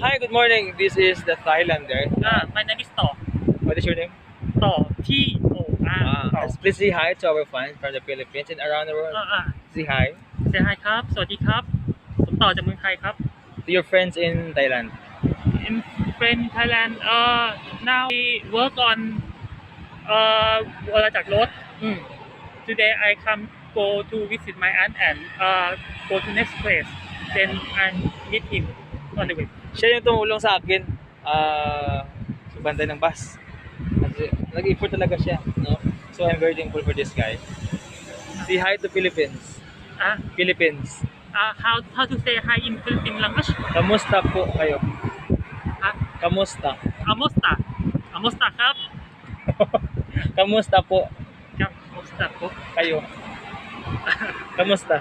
Hi, good morning. This is the Thailander. My name is To. What is your name? To. T-O-R. Please say hi to our fans from the Philippines and around the world. เ Say hiซฮายครับ สวัสดีครับ ผมต่อจากเมืองไทยครับ to your friends in Thailand. In friend Thailand now we work on วรจักรรถ Today I come go to visit my aunt and go to next place then I meet him on the way. Siya yung tumulong sa akin sa banda ng bus. Kasi nag-effort talaga siya, no? So I'm very thankful for this guy. Say hi to Philippines. Ah, Philippines. how to say hi in Philippine language? Kamusta po kayo? Ah, Kamusta? Amosta. Amosta ครับ Kamusta po Amosta po. kayo? Kamusta?